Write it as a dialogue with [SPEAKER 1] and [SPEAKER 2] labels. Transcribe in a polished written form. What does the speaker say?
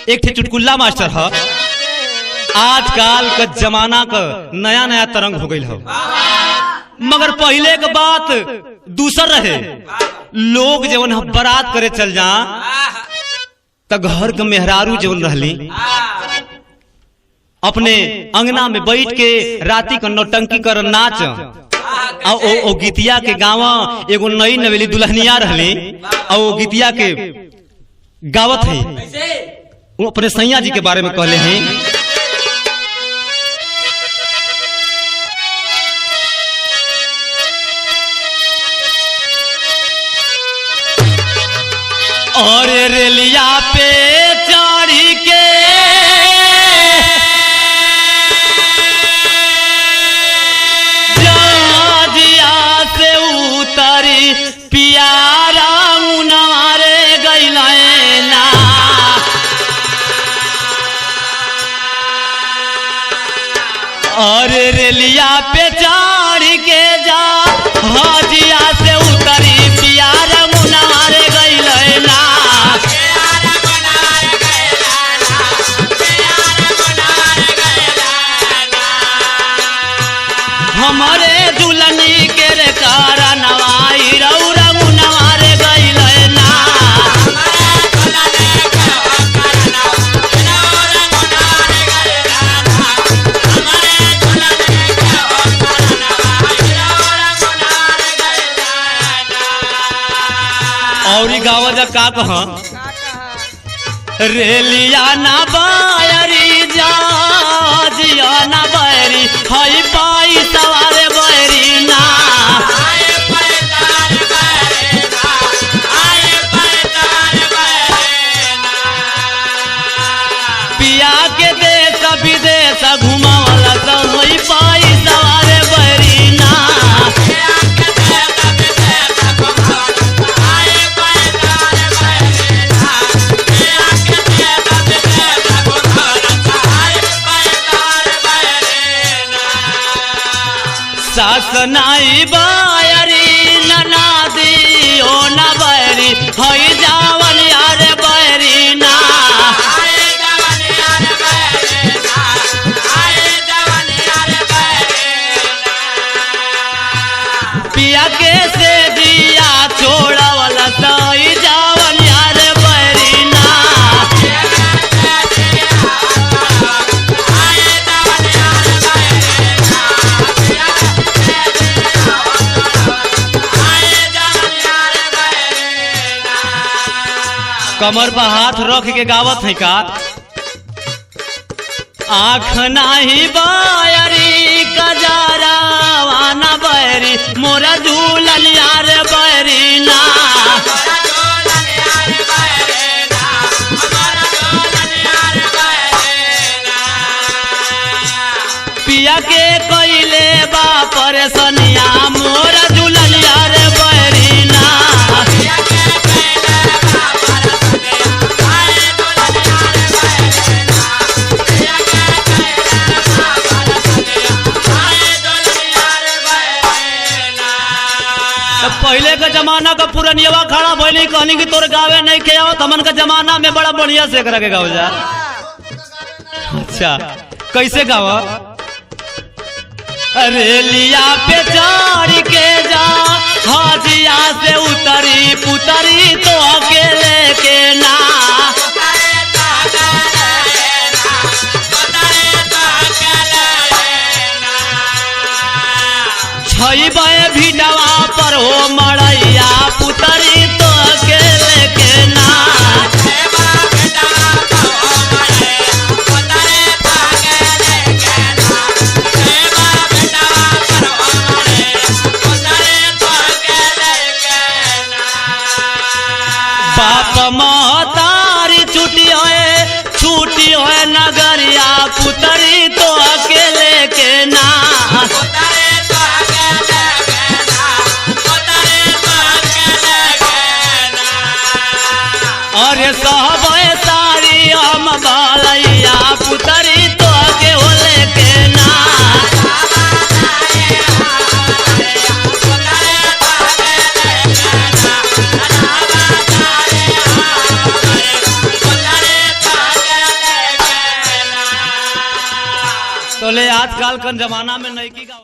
[SPEAKER 1] एक ठे चुटकुल्ला मास्टर है। आजकल का जमाना का नया नया तरंग हो गई है, मगर पहले के बात दूसर रहे। लोग जवन बारात करे चल जा तो घर के मेहरारू जवन रहली अपने अंगना में बैठ के राती का नौटंकी कर नाच ओ गीतिया के गावा एगो नई नवेली दुल्हनिया रहली और वो गीतिया के गावत है। वो अपने सैया जी के बारे में कहले हैं। और रेलिया पे चढ़ी के जहाजिया से उतरी पियारा मुनारे गइलैना। और रेलिया पे चढ़ के जहाजिया से उतरी पियारा मुनारे गइलैना। हमारे दुल्हनी के रे कारनवाई रौरा मुनारे गइलैना। और गाँव जा का कहा रेलिया ना बायरी जिया ना बैरी हई पाई सवारे बैरी ना। पिया के देश विदेश घुमावला तो हई पाई सवारे बैरी ना। सास नाई बायरी ननादी ओ ना बैरी हई जावन यार बैरी ना। पिया के से दिया छोड़वला सई जावन यार बैरी ना। कमर पर हाथ रख के गावत है का आँख नाही बायरी कजारा वाना बैरी मोरा दुल्हन यार बैरी ना। पिया के कइले बा परेशानिया मोरा दुल्हन यार बैरी ना। पहले का जमाना का पुरनिया खड़ा भइली कहनी कि तोर गावे नहीं के आवत हमन का जमाना में बड़ा बढ़िया से करा के गाओ जा। अच्छा कैसे गावा रेलिया पे चढ़ के जा हाजिया से उतरी पुतरी तो अकेले के ना। छई भिडवा पर हो मड़ैया पुतरी तो अकेले के ना। बाप महतारी छुट्टी होए नगरिया पुतरी तो अकेले के ना। अरे सब सारी हम बालैया पुतरी तो के होले के ना। तो ले आजकल का जमाना में नई की